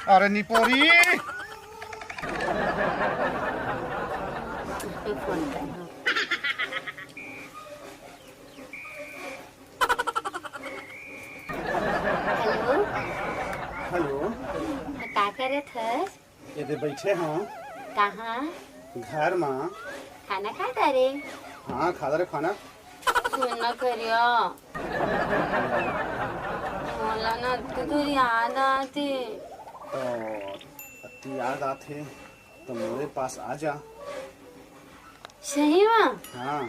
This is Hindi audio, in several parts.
अरे निपोरी फोन कर। Hello hello. का करे थे? ये दे बैठे हाँ कहाँ? घर में। खाना खाता रे? हाँ खा रे खाना। सुन करियो मला ना तो याद आती। तो अति याद आते तो मेरे पास आ जा। सही में? हाँ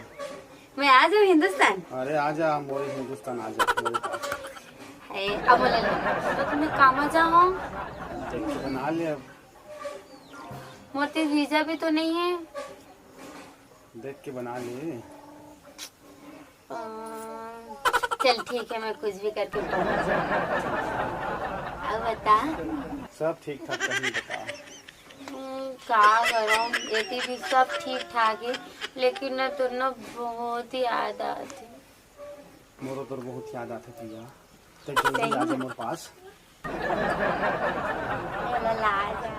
मैं आ जाऊँ हिंदुस्तान। अरे आ जा मोरे हिंदुस्तान आ जा मेरे पास। है अब मला तो तुम्हें काम जाओ। देख के बना ले अब। मोटे वीजा भी तो नहीं है। देख के बना ले। चल ठीक है मैं कुछ भी करके पहुंच जाऊँ। अब बता सब ठीक ठाक कहीं बता। क्या करूँ ये भी सब ठीक ठाक है लेकिन ना तो ना बहुत ही याद आती। मोरो तो बहुत याद आते प्रिया। तो जल्दी आ जा मेरे पास। ला जा।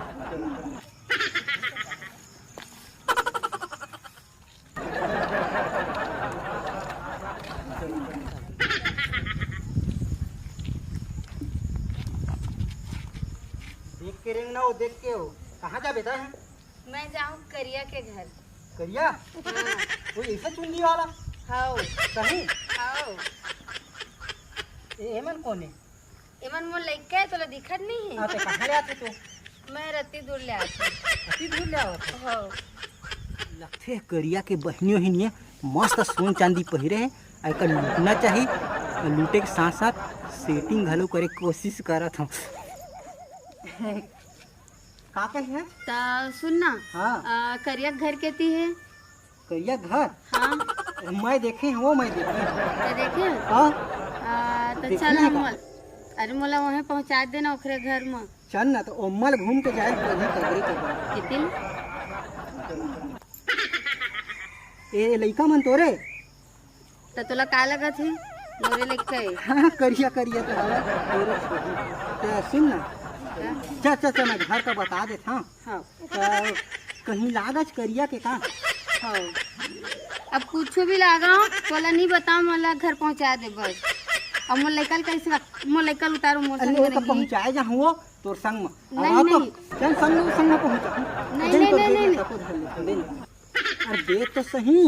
देख के रेंग ना हो, देख के हो। कहाँ जा बेटा है? मैं जाऊँ करिया के घर। करिया? वो ऐसा चुन्नी वाला? हाँ सही? हाँ एमन कौन है? एमन मोर लइका है तोला दिखत नहीं है? हाँ तो कहाँ ले आते तू? मैं रत्ती दूर ले आती। अति दूर ले आवत है। हाँ लगते है करिया के बहनियों ही नहीं है, मस्त सोन चांदी पहिरे है। आकर लूटना चाहिए, लूटे के साथ साथ सेटिंग घलो करे कोशिश करत हूँ। का कही है? ता सुन ना। हाँ करिया घर कहती है। करिया घर? हाँ मैं देखे हैं वो, मैं देखे। तो देखे हाँ तो देखी चल है हम का? अरे मोला वहाँ पहुँचा देना ओकरे घर में। चल ना तो ओमल घूम के जाए कहीं कगरी कगरी। कितिन ए लइका मन तोरे? तो तोला का लगत है मोरे लइका है? हाँ करिया करिया तो हवा तोरे छोड़ी। तो सुन ना, चल चल चल मैं घर का बता देता हूँ। हाँ तो कहीं लागज करिया के का? हाँ अब कुछ भी लागा तोला नहीं बताओ मोला घर पहुँचा दे बस। अब मोर लइका कैसे मोर लइका उतारो मोर अरे संग वो में तो नहीं। पहुँचाए जा वो तोर संग में। नहीं, अब तो नहीं। चल संग में पहुँचा। नहीं, नहीं, नहीं, अरे दे तो सही।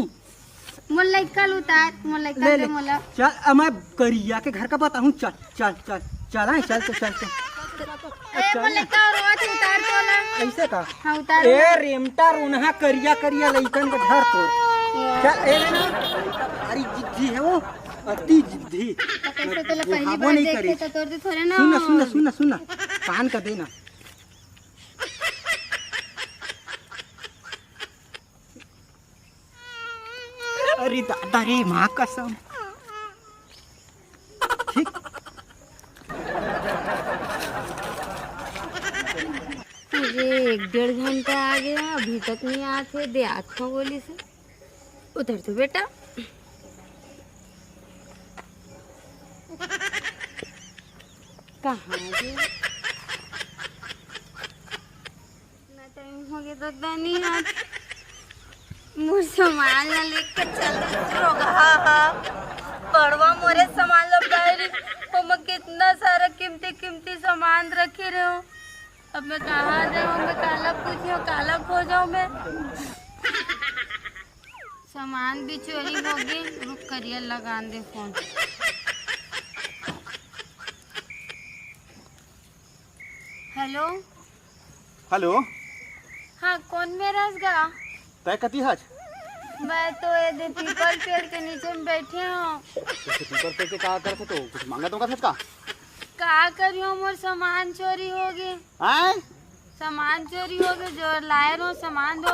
मोर लइका उतार मोर लइका ले दे ले मोला। चल अब मैं करिया के घर का बताऊँ। चल चल चल चल आए चल तो चल चल ए मोर लइका रोज उतार तोला। ऐसे का? हाँ उतार। ए रेमटा रोनहा करिया करिया लइकन के घर तोर। चल ए ना अरे जिद्दी है वो, अति जिद्दी। तो कैसे तोला वो पहली हाबो बार नहीं देखे करे। तो तोर दे थोड़े ना। सुन सुन सुन सुन कान का देना। अरे दादा रे माँ कसम। ठीक मुझे 1-1.5 घंटा आ गया अभी तक नहीं आते दे आँखों गोली से। उधर तो बेटा कहाँ गए? इतना टाइम हो गया तो नहीं आते। मुझ सामान ना लेकर चल पड़वा मोरे सामान लो बैरी मैं कितना सारा कीमती कीमती सामान रखे रहे हो। अब मैं कहाँ जाऊँ? मैं काला पूछूँ काला खो जाऊँ मैं। सामान भी चोरी हो गई। रुक करियर लगा दे फोन। Hello hello. हाँ कौन मेरा गा? तय कती हज? मैं तो ये पीपल पेड़ के नीचे में बैठे हूँ। पीपर पे के का करते तो कुछ मांगा तो का? का करियो मोर सामान चोरी हो गई। हैं? सामान चोरी हो गई जो लाए रहो सामान दो।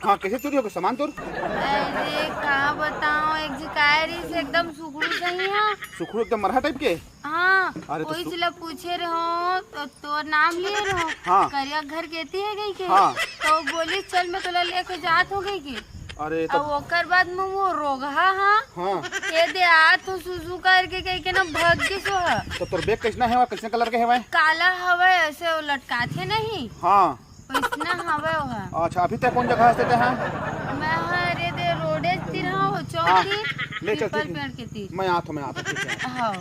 हाँ कैसे चोरी हो गया सामान तोर? अरे कहाँ बताओ एक जिकायरी से एकदम सुखड़ू सही है। सुखड़ू एकदम मरहा टाइप के? हाँ अरे तो कोई चला पूछे रहो तो तोर नाम लिए रहो। हाँ। करिया घर कहती है गई के? हाँ। तो बोली चल मैं तोला लेके जात हो गई की। अरे और ओकर बाद में वो रोगा हाँ हाँ ये दे आत हो सुसु करके कह के ना भाग के सो है तो तोर बैग कैसना है कैसे कलर के है काला हवा ऐसे वो लटकाते नहीं हाँ वैसना हवा वो अच्छा अभी तक कौन जगह से हैं मैं हरे दे रोडे तीर हो हाँ, चौकी ले चल पीपल ठीक पेड़ है। के तीर मैं आता ठीक है हाँ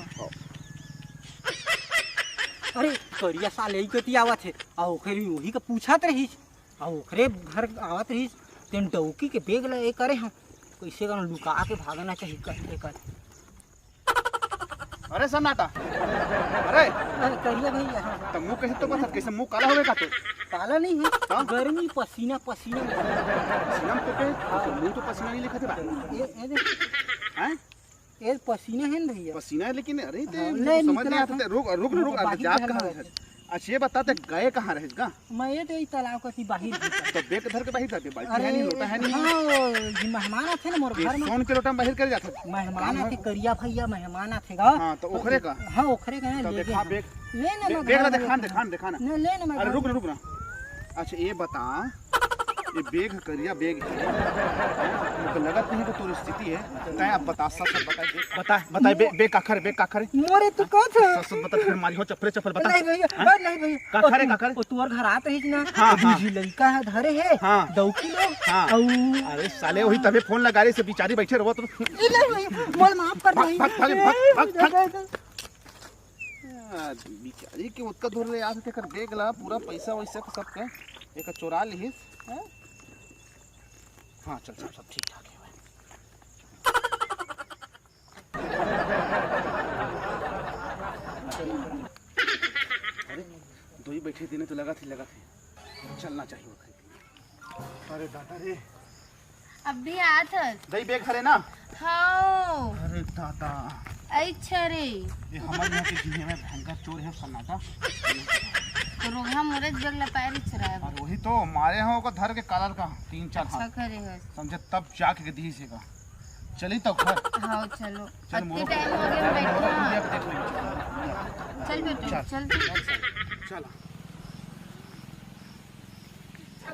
अरे करिया साल यही कती आवत है और ओखरे वही का पूछत रहीस और ओखरे घर आवत रहीस तेन डौकी के बेग ले करे हम कैसे कर लुका के भागना चाहिए कर कर अरे सन्नाटा अरे अरे करिया भैया हाँ। तो मुंह कैसे तो बता कैसे मुंह काला होवे का तो काला नहीं है हाँ? गर्मी पसीना पसीना पसीना में तो के मुंह तो पसीना नहीं लिखा था ये देख, हैं ये पसीना है ना भैया पसीना है लेकिन अरे हाँ, समझ नहीं नहीं निकला आता था। रुक रुक रुक बाकी जा घर कहाँ में है अच्छा ये बता गए कहाँ रहेगा मैं ये तो तालाब का बाहर तो बैग धर के बाहर जाते बाल्टी है अरे नहीं लोटा है नहीं हाँ ये मेहमान आते ना मोर ये घर में सोन के लोटा में बाहर कर जाते मेहमान आते करिया भैया मेहमान आते गा हाँ तो ओखरे का हाँ ओखरे का तो ले देखा गए बैग ले ना बैग ना दिखाना नहीं ले ना मैं अरे रुक ना अच्छा ये बता ये बैग करिया बैग है मुझे लगत नहीं कि तोर स्थिति है तय अब बता सच बता बैग का खरे मोरे तू कहाँ था सच बता फिर मारी हो चप्पल चप्पल बता नहीं भैया हाँ? नहीं भैया का खरे ओ तू और घर आते है ना हाँ, हाँ। दूजी लड़का है धरे है हाँ। दौकी लोग हाँ। औ अरे साले वही तबे फोन लगा रही से बिचारी बैठे रहो तो नहीं भैया मोल माफ कर दे भाग बिचारी के उतना दूर ले आ सके कर देख ला पूरा पैसा वैसा सब के एक चोरा लिहिस हाँ चल सब ठीक ठाक है अरे दो ही बैठे दिन तो लगा थे चलना चाहिए अरे दादा रे अब भी आत है दही बैग हरे ना हाँ अरे दादा अच्छा रे ये हमारे यहाँ के जिले में भयंकर चोर है सन्नाटा तो रोगा मोरे जग ला पैर चराए और वही तो मारे हैं को धर के कलर का 3-4 अच्छा हाथ करे है समझे तब जाके दी से का चली तो घर हाँ चलो चल अति मोरो टाइम हो गया बैठना देख लेंगे चल बेटो चल चल